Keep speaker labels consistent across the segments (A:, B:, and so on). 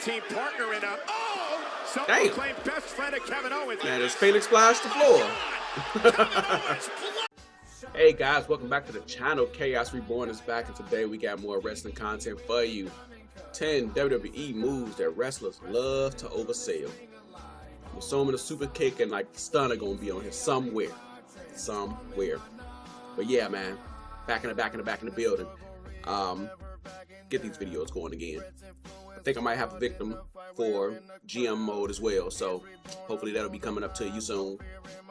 A: team partner in a self-proclaimed best friend of Kevin Owens.
B: Man, as Phoenix flies the floor. Hey guys, welcome back to the channel. Chaos Reborn is back, and today we got more wrestling content for you. 10 WWE moves that wrestlers love to oversell. I'm assuming the super kick and like the stun are gonna be on here somewhere. But yeah, man, back in the building. Get these videos going again. I think I might have a victim for GM mode as well, so hopefully that'll be coming up to you soon.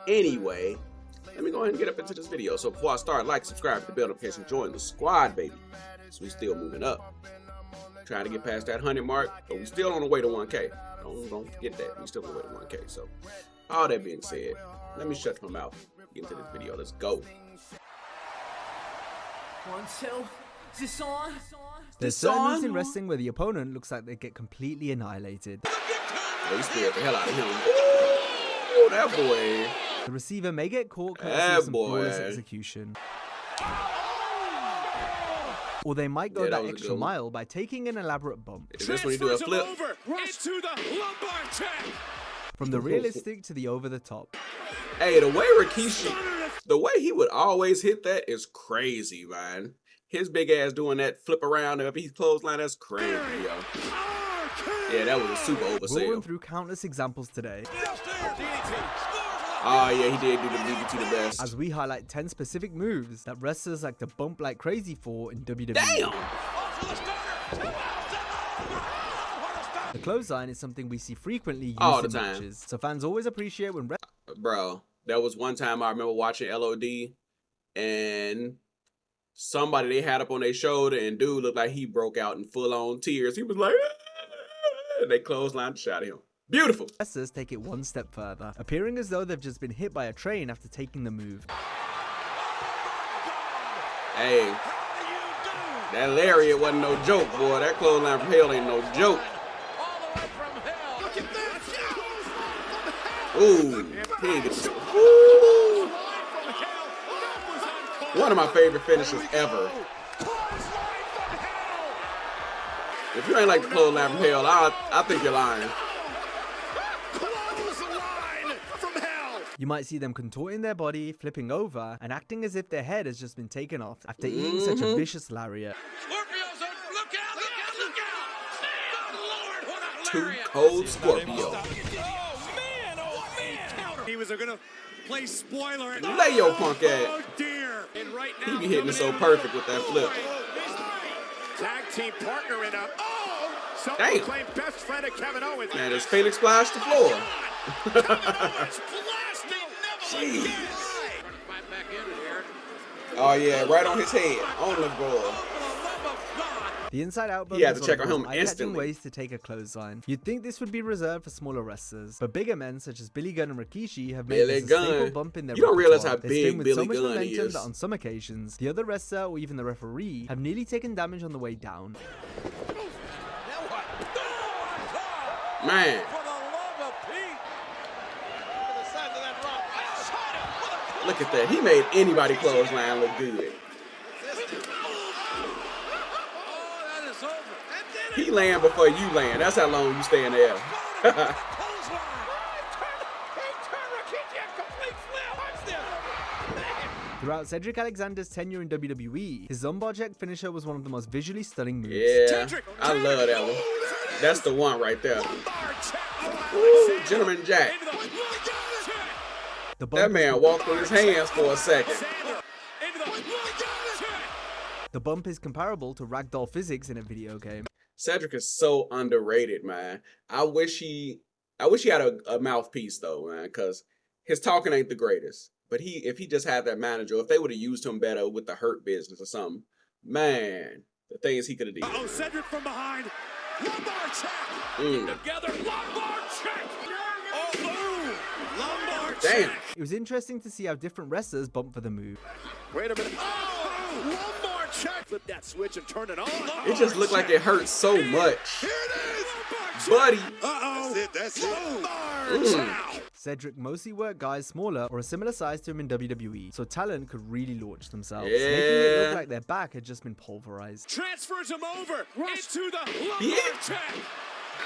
B: Anyway, let me go ahead and get up into this video. So before I start, like, subscribe to the bell notification, join the squad, baby. So we still moving up. Trying to get past that 100 mark, but we still on the way to 1K. Don't forget that. We still on the way to 1K. So all that being said, let me shut my mouth. Get into this video. Let's go.
C: 1, 2. Is this on?
D: There's certain moves in wrestling where the opponent looks like they get completely annihilated.
B: Oh, he scared the hell out of him. Ooh, that boy.
D: The receiver may get caught courtesy of some flawless execution. Or they might go that extra mile by taking an elaborate bump.
B: Is this when you do a flip?
A: Rush to the lumbar check.
D: From the realistic to the over the top.
B: Hey, the way Rikishi, the way he would always hit that is crazy, man. His big ass doing that flip around if he's clothesline, that's crazy, yo. Yeah, that was a super oversell.
D: We'll run through countless examples today.
B: Oh yeah, he did do the DDT the best.
D: As we highlight 10 specific moves that wrestlers like to bump like crazy for in WWE.
B: Damn!
D: The clothesline is something we see frequently used
B: all the
D: in
B: time.
D: matches, so fans always appreciate when
B: Bro, there was one time I remember watching LOD, and somebody they had up on their shoulder, and dude looked like he broke out in full-on tears. He was like, ah! And they clotheslined the shot at him. Beautiful.
D: wrestlers take it one step further, appearing as though they've just been hit by a train after taking the move.
B: Hey, that lariat wasn't no joke, boy. That clothesline from hell ain't no joke. Ooh, he ain't get this. Ooh. One of my favorite finishes ever. If you ain't like the clothesline from hell, I think you're lying.
D: You might see them contorting their body, flipping over, and acting as if their head has just been taken off after eating such a vicious lariat.
B: Too cold Scorpio.
A: He was gonna play spoiler.
B: Lay your punk ass.
A: Oh dear. And right now,
B: He be hitting it so perfect with that flip.
A: Tag team partner in a self-proclaimed best friend of Kevin Owens.
B: Man, as Phoenix flies the floor. Jeez. Oh yeah, right on his head, on the board.
D: The inside out bump
B: He had to
D: is
B: check
D: one
B: on
D: of
B: him
D: the most eye-catching
B: instantly.
D: ways to take a clothesline. You'd think this would be reserved for smaller wrestlers, but bigger men such as Billy Gunn and Rikishi have made this a staple bump in their
B: You don't realize
D: repertoire.
B: how
D: They
B: big
D: spin with
B: Billy
D: so much
B: Gunn
D: momentum
B: is.
D: that on some occasions, the other wrestler or even the referee have nearly taken damage on the way down.
B: Man. Look at that. He made anybody clothesline look good. He land before you land. That's how long you stay in the air.
D: Throughout Cedric Alexander's tenure in WWE, his Zombar Jack finisher was one of the most visually stunning moves.
B: Yeah, I love that one. That's the one right there. Ooh, Gentleman Jack. That man walked on his hands for a second.
D: The bump is comparable to ragdoll physics in a video game.
B: Cedric is so underrated, man. I wish he had a mouthpiece though, man, because his talking ain't the greatest. But if he just had that manager, if they would have used him better with the Hurt Business or something, man, the things he could have done.
A: Oh, Cedric from behind. Lumbar check. Together, lumbar check. Oh, boom. Lumbar check.
B: Damn.
D: It was interesting to see how different wrestlers bump for the move.
A: Wait a minute. Oh, lumbar check. Flip that switch and turn it on.
B: It just looked like it hurt so much.
A: Here it is.
B: Buddy.
A: Uh-oh. That's it. Lumbar check.
D: Cedric mostly worked guys smaller or a similar size to him in WWE, so talent could really launch themselves, making it look like their back had just been pulverized.
A: Transfers him over. Rush to the lumbar check.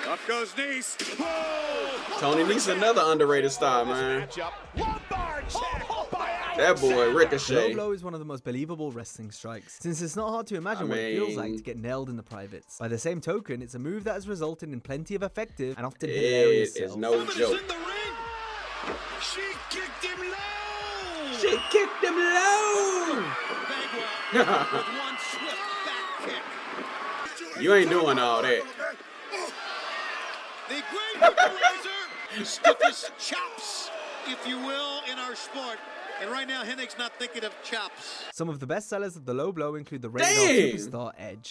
A: Up goes Nese. Whoa!
B: Tony Nese, another underrated star, man.
A: Lumbar check by
B: That boy
D: The low
B: Ricochet.
D: blow is one of the most believable wrestling strikes, since it's not hard to imagine what it feels like to get nailed in the privates. By the same token, it's a move that has resulted in plenty of effective and often hilarious
B: It is
D: sells.
B: no joke.
A: in the ring. She kicked him low.
B: She kicked him low.
A: Bagwell with one swift back kick.
B: You ain't doing all that.
A: The great equalizer. Stiffest chops, if you will, in our sport. And right now, Hennick's not thinking of chops.
D: Some of the best sellers of the low blow include the radar
B: Dang.
D: superstar Edge.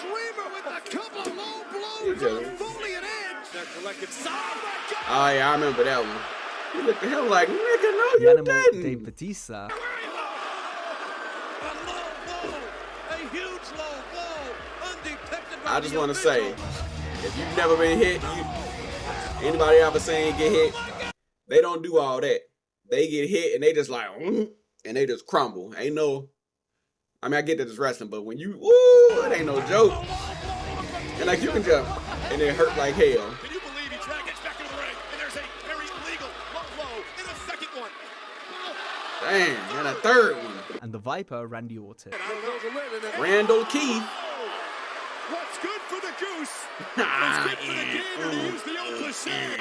A: Dreamer with a couple of low blows on Foley and Edge. They're collected.
B: Oh yeah, I remember that one. He looked at him like, nigga, no,
D: The
B: you
D: animal
B: didn't.
D: Dave Bautista.
A: A low blow. A huge low blow. Undetected by
B: I just
A: the
B: want to say,
A: official.
B: if you've never been hit, anybody ever seen get hit, they don't do all that. They get hit and they just like, and they just crumble. Ain't no, I mean, I get that it's wrestling, but when you, it ain't no joke. And like you can jump, and it hurt like hell.
A: Can you believe he gets back in the ring, and there's a very illegal low blow in the second one.
B: Damn, and a third one.
D: And the Viper, Randy Orton.
B: Randall Keith.
A: What's good for the goose? What's good for the gator to use the old cliche?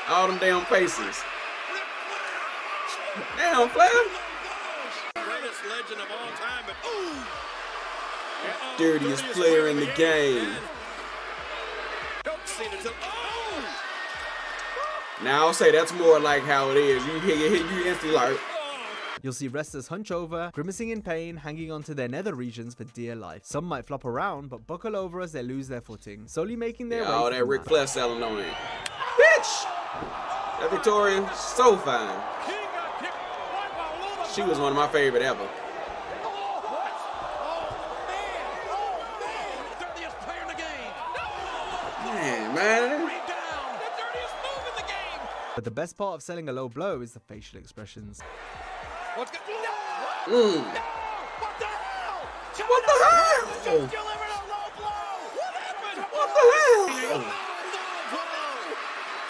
B: All them damn faces. Damn, Flair.
A: Greatest legend of all time, but
B: Dirtiest player in the game.
A: Don't see it until
B: Now I'll say that's more like how it is. You hit, you instantly like,
D: You'll see wrestlers hunch over, grimacing in pain, hanging onto their nether regions for dear life. Some might flop around, but buckle over as they lose their footing, slowly making their way
B: all
D: from
B: that
D: the
B: Ric
D: mat.
B: Flair selling on it. Bitch! That Victoria, so fine. She was one of my favorite ever. Man.
D: But the best part of selling a low blow is the facial expressions.
A: What's good?
B: Mm.
A: What the hell?
B: What the hell?
A: Just delivered a low blow. What happened?
B: What the hell?
A: Low blow.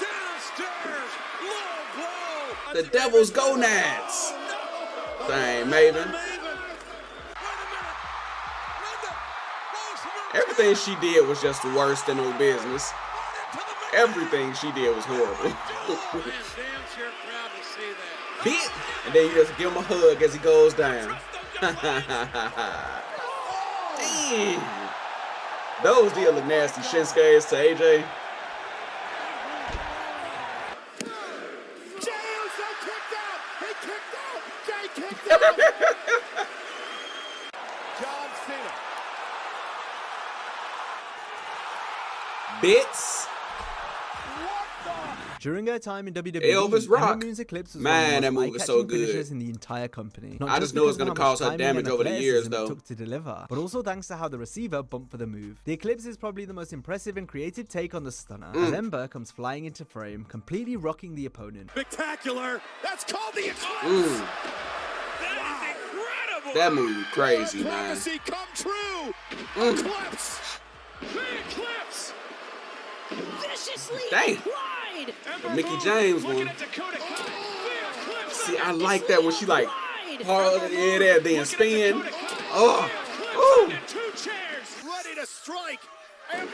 A: Downstairs. Low blow.
B: The devil's gonads. Dang, Maven. Everything she did was just worse than her business. Everything she did was horrible. Bit, and then you just give him a hug as he goes down. Damn. Those did look nasty. Shinsuke's to AJ. Bits.
D: During her time in WWE,
B: Elvis Rock.
D: Ember Moon's Eclipse was
B: Man, that
D: one
B: move
D: of the
B: is
D: most
B: so
D: eye-catching
B: good.
D: finishers in the entire company. Not
B: I just know it's
D: because
B: gonna
D: of how much
B: cause her
D: timing
B: damage
D: and
B: over the years,
D: athleticism it
B: though.
D: took to deliver, but also thanks to how the receiver bumped for the move. The Eclipse is probably the most impressive and creative take on the stunner, as Ember comes flying into frame, completely rocking the opponent.
A: Spectacular. That's called the eclipse.
B: Mm.
A: That is incredible.
B: That move crazy, man.
A: Prophecy come true.
B: Mm.
A: Eclipse. The eclipse.
E: Viciously
B: Dang.
E: applied.
B: The Mickey James one. See, I like that when she like hard in there, then spin. Oh, ooh.
A: Two chairs ready to strike. Ember Moon.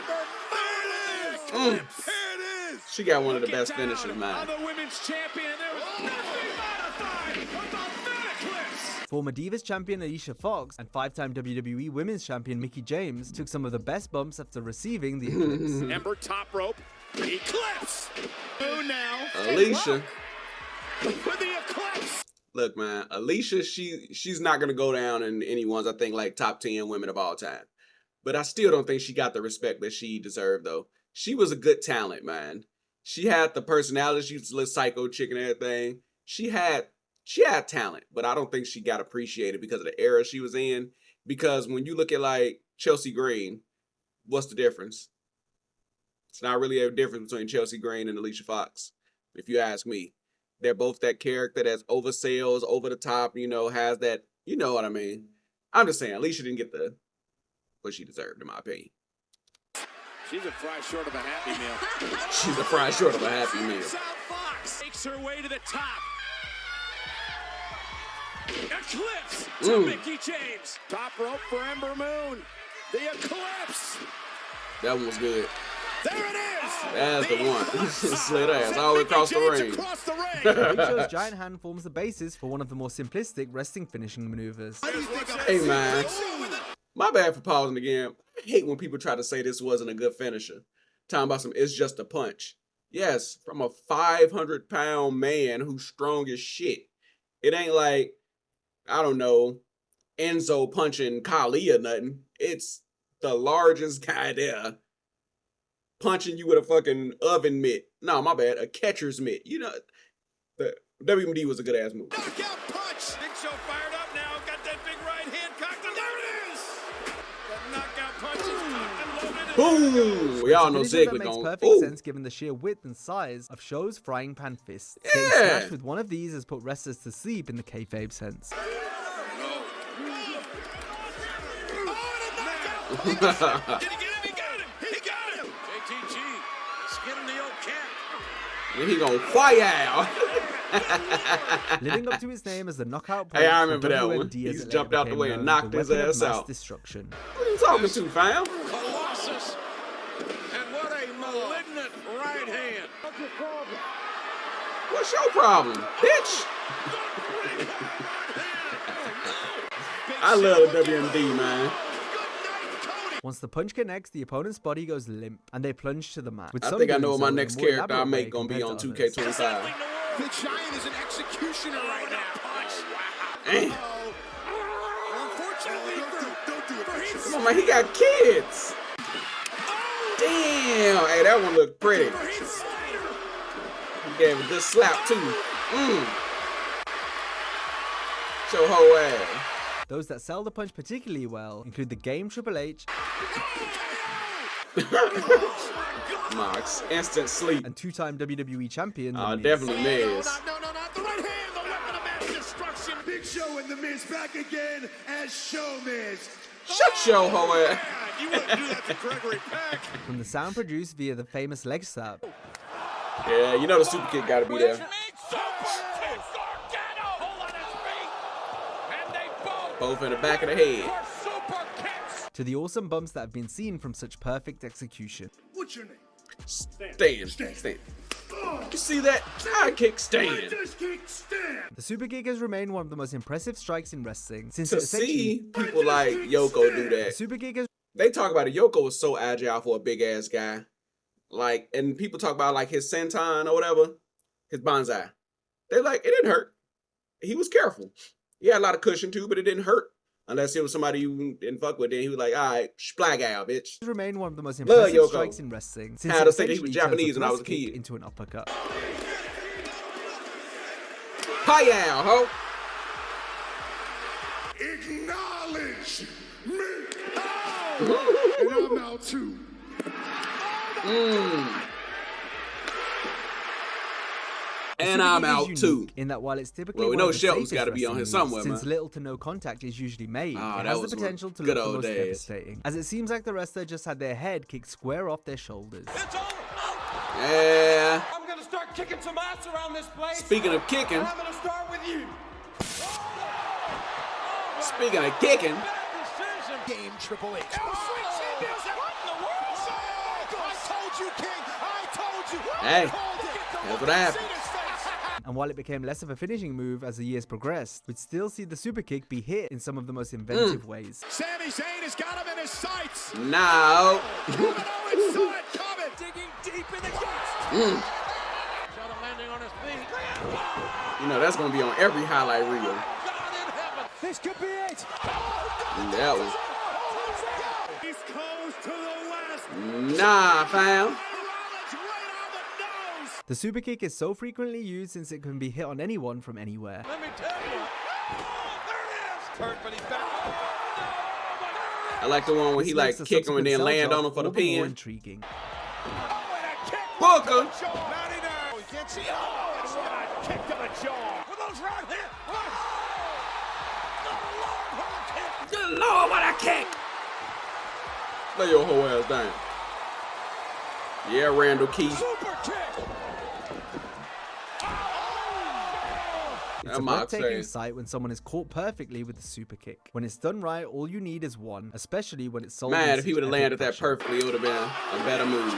B: Mm.
A: Here it is.
B: She got one of the best finishers, man.
A: The women's champion. There was nothing modified about that eclipse.
D: Former Divas champion Alicia Fox and five-time WWE Women's champion Mickey James took some of the best bumps after receiving the Eclipse.
A: Ember top rope. Eclipse. Moon now.
B: Alicia.
A: With the eclipse.
B: Look, man, Alicia, she's not gonna go down in anyone's, I think, like top 10 women of all time. But I still don't think she got the respect that she deserved, though. She was a good talent, man. She had the personality. She was a little psycho chick and everything. She had talent, but I don't think she got appreciated because of the era she was in. Because when you look at like Chelsea Green, what's the difference? It's not really a difference between Chelsea Green and Alicia Fox, if you ask me. They're both that character that's oversells, over the top, has that, you know what I mean. I'm just saying, Alicia didn't get what she deserved, in my opinion.
A: She's a fry short of a Happy Meal.
B: She's a fry short of a Happy Meal.
A: South Fox makes her way to the top. Eclipse to Mickey James. Top rope for Ember Moon. The Eclipse.
B: That one was good.
A: There it is.
B: That's the one. Slid ass all the way across the ring.
D: Big Show's giant hand forms the basis for one of the more simplistic wrestling finishing maneuvers.
B: Hey man, my bad for pausing again. I hate when people try to say this wasn't a good finisher. Talking about some, it's just a punch. Yes, from a 500-pound man who's strong as shit. It ain't like, I don't know, Enzo punching Khali or nothing. It's the largest guy there punching you with a fucking oven mitt. No, my bad, a catcher's mitt. You know, the WMD was a good ass move.
A: Knockout punch. Big Show fired up now. Got that big right hand cocked, and there it is. That knockout punch is cocked and loaded.
B: Boom! We all know
D: That
B: Ziggler
D: makes
B: going.
D: perfect sense given the sheer width and size of Show's frying pan fists. Getting smashed with one of these has put wrestlers to sleep in the kayfabe sense.
A: Did he get him? He got him. He got him. JTG skinning the old cat.
B: And he gonna fire out.
D: Living up to his name as the knockout punch.
B: Hey, I remember that one.
D: WMD,
B: He
D: as
B: just
D: it
B: jumped
D: later
B: out the
D: became
B: way and
D: known,
B: knocked
D: the
B: his
D: weapon of
B: ass
D: mass
B: out.
D: Destruction.
B: What are you talking to, fam?
A: Colossus. And what a malignant right hand.
B: What's your problem, bitch? I love WMD, man.
D: Once the punch connects, the opponent's body goes limp, and they plunge to the mat. With
B: I
D: some
B: think I know
D: doing
B: what my
D: so in a
B: next
D: more
B: character I
D: elaborate
B: make
D: way
B: gonna be on
D: compared to others.
B: 2K25.
A: The Giant is an executioner right now.
B: Damn.
A: Unfortunately for him.
B: Come on, man, he got kids. Damn. Hey, that one looked pretty. He gave a good slap, too. Show whole ass.
D: Those that sell the punch particularly well include the Game Triple H
B: Mox, instant sleep.
D: and two-time WWE champion, The Miz.
B: Definitely Miz.
A: No, not the right hand. The weapon of mass destruction. Big Show and the Miz back again as Show Miz.
B: Shut your whole ass.
A: You wouldn't do that to Gregory Peck.
D: From the sound produced via the famous leg slap,
B: Yeah, you know the super kick gotta be there. Both in the back of the head.
D: to the awesome bumps that have been seen from such perfect execution.
A: What's your name?
B: Stand. You see that? High kick stand.
D: The super kick has remained one of the most impressive strikes in wrestling since
B: To
D: it essentially...
B: see people like Yoko do
D: The
B: that.
D: super kick has
B: They talk about it. Yoko was so agile for a big ass guy. Like, and people talk about like his senton or whatever, his bonsai. They're like, it didn't hurt. He was careful. He had a lot of cushion too, but it didn't hurt. Unless it was somebody you didn't fuck with, then he was like, all right, splag out, bitch.
D: remain one of the most
B: Love
D: impressive
B: Yoko.
D: strikes in wrestling since
B: Had
D: it
B: to say that he was
D: essentially turns
B: Japanese when I was a
D: thrust kick
B: kid.
D: into an uppercut.
B: Hi-yow, ho.
A: Acknowledge me. Oh! And I'm out too.
B: And
D: Super
B: I'm
D: kick is
B: out
D: unique
B: too.
D: in that while it's typically
B: Well, we
D: one
B: know
D: of the
B: Shelton's
D: safest
B: gotta be on here
D: wrestling moves,
B: somewhere,
D: since
B: man.
D: little to no contact is usually made,
B: Ah,
D: it
B: that
D: has the
B: was
D: potential to
B: good
D: look the
B: old
D: most
B: days.
D: devastating, as it seems like the wrestler just had their head kicked square off their shoulders.
A: It's over.
B: Yeah.
A: I'm gonna start kicking some ass around this place.
B: Speaking of kicking,
A: I'm gonna start with you.
B: speaking of kicking,
A: Game Triple H. What in the world? I told you, King. I told you.
B: Hey,
A: I called it.
B: that's what happened.
D: And while it became less of a finishing move as the years progressed, we'd still see the super kick be hit in some of the most inventive ways.
A: Sami Zayn has got him in his sights.
B: Now,
A: Kevin Owens saw it coming. Digging deep in the guts. Shot him landing on his feet.
B: you know that's gonna be on every highlight reel.
A: God in heaven. This could be it.
B: And that was
A: East Coast to the west.
B: nah, fam.
A: Rollins right on the nose.
D: The super kick is so frequently used since it can be hit on anyone from anywhere.
A: Let me tell you. Oh, there it is. Turn, but he's back.
B: I like the one where he
D: This
B: like
D: makes the
B: kick him and then
D: subsequent
B: land
D: sell
B: on him for the
D: all the more
B: pin.
D: intriguing.
A: Oh, and a kick.
B: Booker.
A: Jaw. 99. You can't see. Oh, and what a kick to the jaw. With those right hands.
B: Good Lord, what a kick! Lay your whole ass down. Yeah, Randall Keith.
A: Super kick.
D: It's a breathtaking sight when someone is caught perfectly with a super kick. When it's done right, all you need is one, especially when it's sold.
B: Man, if he would have landed that perfectly, it would have been a better move.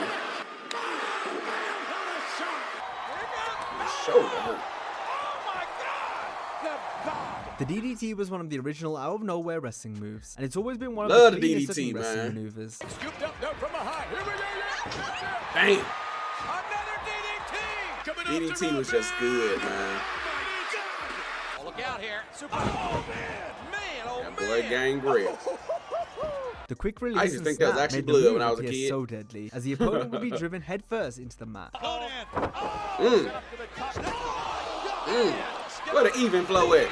B: Shoulder hurt.
D: The DDT was one of the original out-of-nowhere wrestling moves, and it's always been one of
B: Love
D: the
B: the
D: cleanest looking
B: DDT,
D: wrestling
B: man.
D: maneuvers.
A: Scooped up now from behind. Here we go.
B: Bam.
A: Another DDT.
B: DDT was just good, man.
A: Oh, look out here. Super. Oh, man. Oh,
B: That boy Gangrel.
D: The quick
B: I
D: release
B: used to
D: and
B: think that was
D: snap
B: actually
D: made the
B: blood
D: move
B: when I was a
D: appear
B: kid.
D: so deadly, as the opponent would be driven headfirst into the mat.
B: Where the even flow at?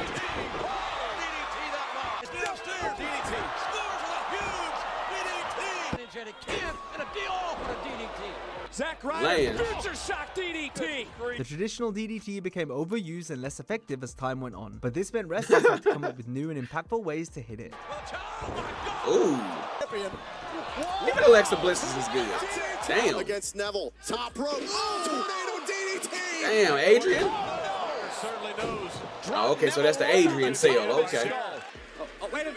A: Zack Ryder,
B: Land.
A: future shock DDT.
D: The traditional DDT became overused and less effective as time went on, but this meant wrestlers had to come up with new and impactful ways to hit it.
B: Ooh. Even Alexa Bliss's is good. Damn.
F: Against Neville, top rope, tornado DDT.
B: Damn, Adrian.
A: Certainly knows.
B: Oh, okay, so that's the Adrian sale. Okay.
A: Oh, wait a minute.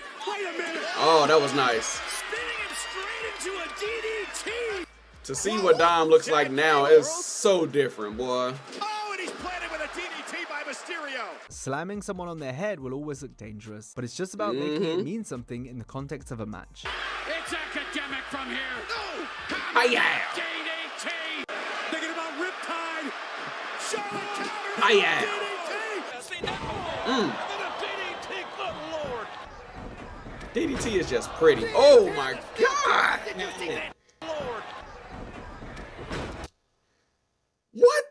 B: Oh, that was nice.
A: Spinning him straight into a DDT.
B: To see what Dom looks like now is so different, boy.
A: Oh, and he's planted with a DDT by Mysterio.
D: Slamming someone on their head will always look dangerous, but it's just about making it mean something in the context of a match.
A: It's academic from here. No.
B: Hi-ya.
A: DDT. Thinking about Riptide. Charlotte counter.
B: Hi-ya.
A: DDT. See that one there. And then a DDT. Good Lord.
B: DDT is just pretty. Oh my God.
A: Lord.
B: What?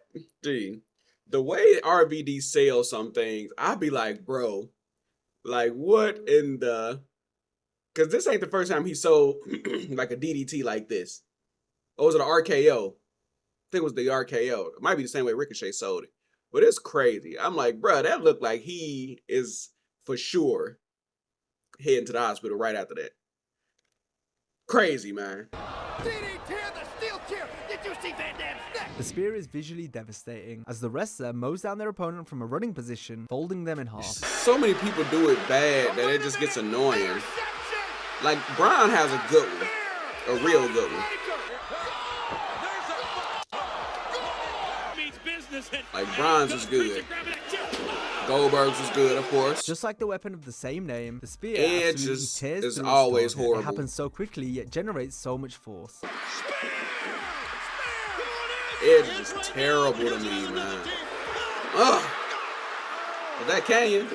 B: Dude, the way RVD sells some things, I'd be like, bro, like what in the... Because this ain't the first time he sold like a DDT like this. Or was it an RKO? I think it was the RKO. It might be the same way Ricochet sold it. But it's crazy. I'm like, bro, that looked like he is for sure heading to the hospital right after that. Crazy, man.
A: DDT the steel chair. Did you see Van Dam's neck?
D: The spear is visually devastating, as the wrestler mows down their opponent from a running position, folding them in half.
B: So many people do it bad that it just gets annoying. Like, Braun has a good one. A real good one. Like, Braun's is good. Goldberg's was good, of course.
D: Just like the weapon of the same name, the spear
B: Edge
D: absolutely
B: is
D: tears through its
B: always
D: target.
B: horrible.
D: It happens so quickly, yet generates so much force.
B: Edge is terrible to me, man. Ugh. But that Canyon.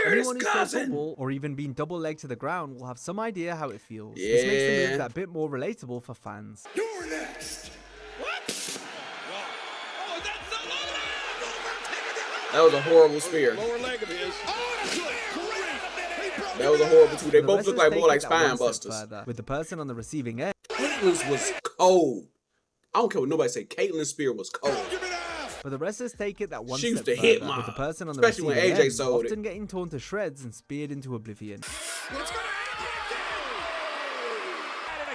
D: Anyone who's played football or even been double-legged to the ground will have some idea how it feels. This makes the move that bit more relatable for fans.
A: You're next. What? Oh, that's the
B: That was a horrible spear.
A: lower leg of his.
B: That was a horrible two. They
D: The
B: both look
D: wrestlers
B: like
D: take
B: more like
D: it that one
B: spine
D: step
B: busters.
D: further, with the person on the receiving end.
B: Caitlin's was cold. I don't care what nobody say. Caitlin's spear was cold.
D: But the wrestlers take it that one
B: She used
D: step
B: to hit
D: further, with the
B: mine,
D: person on the
B: especially when
D: receiving
B: AJ
D: end
B: sold it.
D: often getting torn to shreds and speared into oblivion.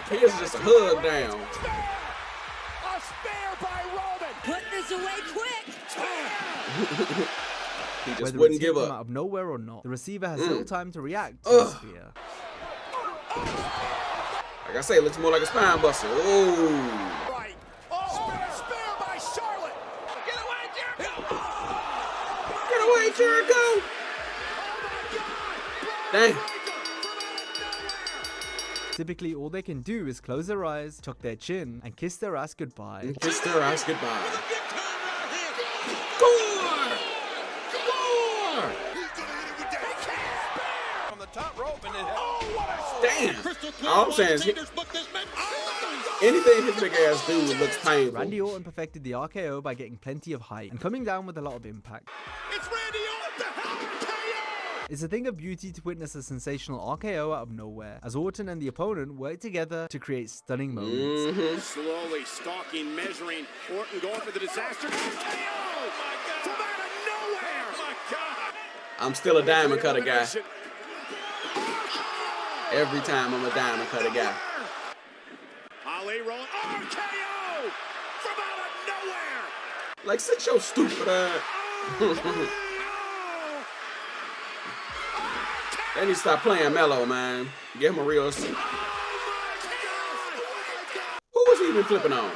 B: Here's just a hug down.
A: A spear by Roman.
E: Put this away quick.
B: He just
D: Whether
B: wouldn't
D: it's hit
B: give
D: from
B: up.
D: out of nowhere or not, the receiver has little time to react to the spear.
B: Like I say, it looks more like a spine buster. Oh.
A: Right. Oh, spear by Charlotte. Get away, Jericho.
B: Get away, Jericho. Dang.
D: Typically, all they can do is close their eyes, tuck their chin, and kiss their ass goodbye.
B: Kiss their ass goodbye. Score! Score!
A: From the top rope and then
B: Damn. All I'm saying is anything his big ass do looks painful.
D: Randy Orton perfected the RKO by getting plenty of height and coming down with a lot of impact.
A: it's Randy Orton, the Hell KO.
D: It's a thing of beauty to witness a sensational RKO out of nowhere, as Orton and the opponent work together to create stunning moments.
F: Slowly stalking, measuring. Orton going for the disaster.
A: Oh my God. From out of nowhere. Oh my God.
B: I'm still a diamond cutter guy.
A: Oh,
B: Every time I'm a diamond cutter guy.
F: Ali rolling. RKO from out of nowhere.
B: Like, sit your stupid ass. They need to stop playing mellow, man. Give him a real. Who was he even flipping on?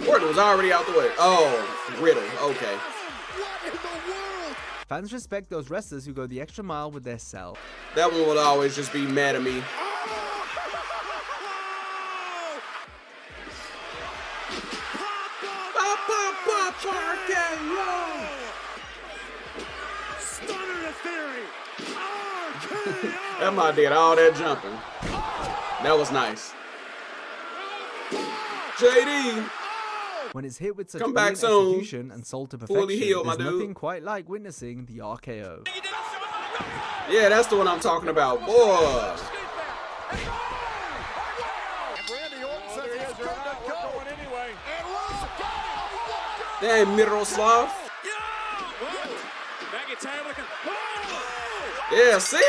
B: Orton was already out the way. Oh, Riddle. Okay.
F: What in the world?
D: Fans respect those wrestlers who go the extra mile with their sell.
B: That one will always just be mad at me. That might did all that jumping. That was nice. JD.
D: When it's hit with such
B: Come back
D: brilliant
B: soon.
D: execution and sold to
B: Fully
D: perfection,
B: healed, my
D: there's
B: dude.
D: nothing quite like witnessing the RKO.
B: Yeah, that's the one I'm talking about, boy. Damn, Miroslav. Yeah, see?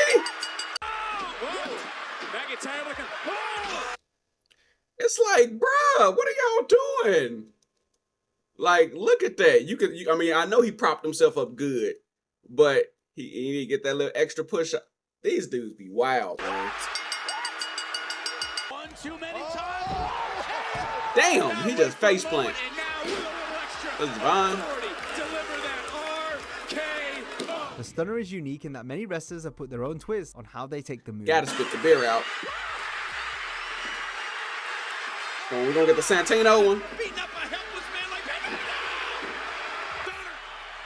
B: It's like, bruh, what are y'all doing? Like, look at that. I mean, I know he propped himself up good, but he need to get that little extra push up. These dudes be wild, man.
A: One too many times.
B: Damn, he just face planted. That's Vaughn.
D: The stunner is unique in that many wrestlers have put their own twist on how they take the move.
B: Gotta spit the beer out. We're gonna get the Santino one.
A: Beating up a helpless man like that.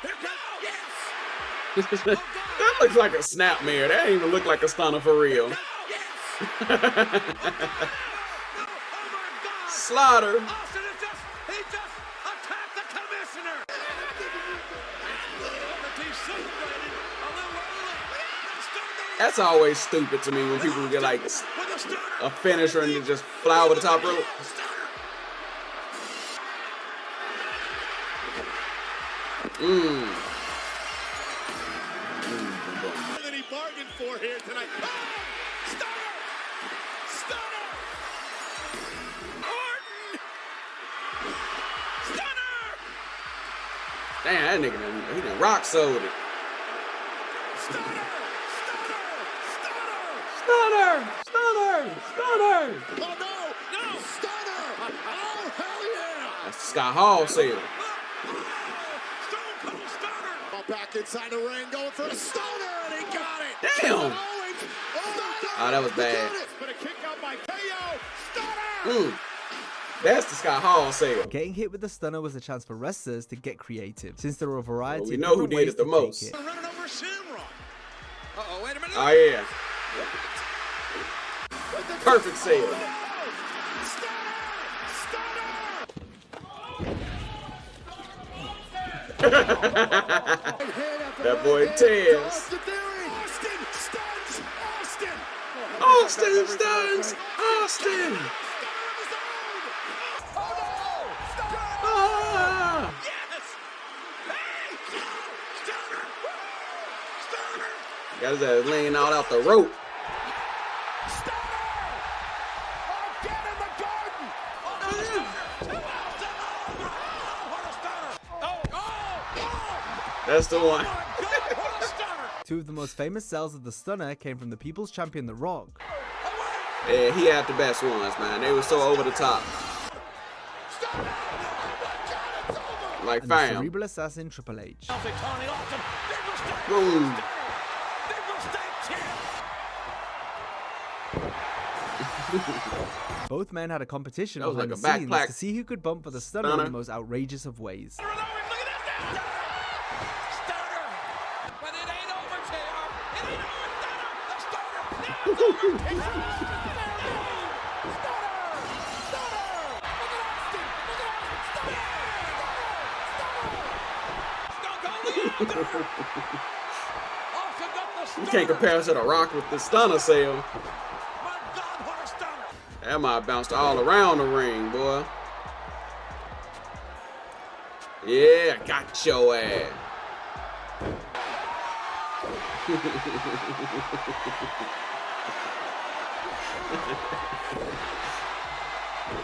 A: Here comes. Yes.
B: That looks like a snapmare. That ain't even look like a stunner for real. Slaughter.
A: Austin he just attacked the commissioner.
B: That's always stupid to me when people get like a finisher and they just fly over the top rope.
F: That he bargained for here tonight. Oh, stunner! Orton! Stunner!
B: Damn, that nigga, he done rock sold it.
F: Stunner!
B: Stunner!
F: Oh no! Stunner! Oh hell yeah!
B: That's the Scott Hall sale.
F: Stone Cold Stunner! Oh, back inside the ring, going for a stunner, and he got it!
B: Damn!
F: Oh,
B: that was bad.
F: But a kick out by KO! Stunner!
B: That's the Scott Hall sale.
D: Getting hit with the stunner was a chance for wrestlers to get creative, since there were a variety
B: We
D: of
B: know who
D: different
B: did
D: ways
B: it the
D: to
B: most.
D: take it.
F: Running over Shamrock.
A: Uh-oh, wait a minute.
B: Oh yeah. Perfect sale. That boy Tez. Austin stuns. Austin. Ah. Got his ass laying all out the rope. That's the one.
D: Two of the most famous sells of the stunner came from the People's Champion The Rock.
B: Yeah, he had the best ones, man. They were so over the top. Like
D: And the
B: fam.
D: cerebral assassin Triple H.
B: Boom.
D: Both men had a competition
B: That was
D: behind
B: like
D: the
B: a
D: scenes
B: backpack
D: to see who could bump for the stunner in the most outrageous of ways.
B: You can't compare us to the Rock with the stunner sale. That might bounced all around the ring, boy. Yeah, got your ass.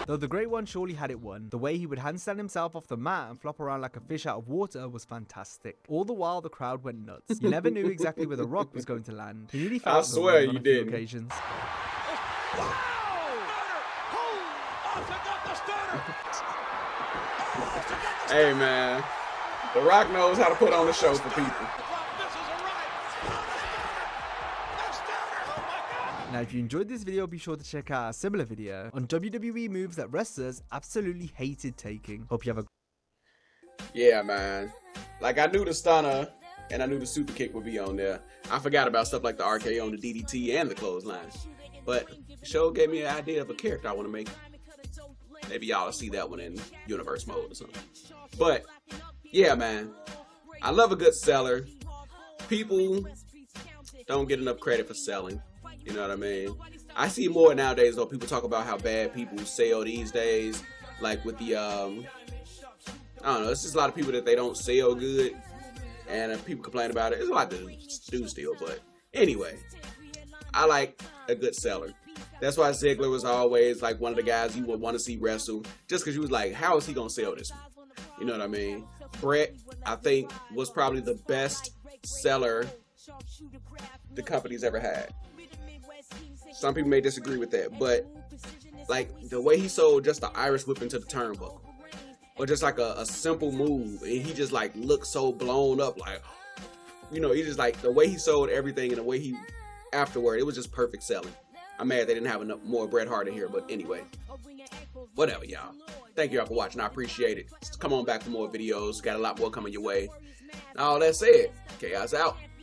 D: Though the Great One surely had it won, the way he would handstand himself off the mat and flop around like a fish out of water was fantastic. All the while, the crowd went nuts. You never knew exactly where the Rock was going to land. He nearly fell
B: I
D: off the
B: swear
D: ring on
B: you
D: a few
B: did.
D: occasions.
B: Hey man, The Rock knows how to put on a show for people.
D: Now, if you enjoyed this video, be sure to check out a similar video on WWE moves that wrestlers absolutely hated taking. Hope you have a
B: Yeah, man. Like, I knew the stunner and I knew the super kick would be on there. I forgot about stuff like the RKO and the DDT and the clothesline. But the show gave me an idea of a character I want to make. Maybe y'all will see that one in universe mode or something. But yeah, man, I love a good seller. People don't get enough credit for selling. You know what I mean? I see more nowadays though. People talk about how bad people sell these days. Like with the I don't know. It's just a lot of people that they don't sell good, and people complain about it. There's a lot to do still, but anyway, I like a good seller. That's why Ziggler was always like one of the guys you would want to see wrestle, just because you was like, how is he gonna sell this one? You know what I mean? Bret, I think, was probably the best seller the company's ever had. Some people may disagree with that, but like the way he sold just the Irish whip into the turnbuckle, or just like a simple move, and he just like looked so blown up, like, you know, he just like the way he sold everything and the way he afterward, it was just perfect selling. I'm mad they didn't have enough more Bret Hart in here, but anyway, whatever, y'all. Thank y'all for watching. I appreciate it. Come on back for more videos. Got a lot more coming your way. All that said, Kaos out.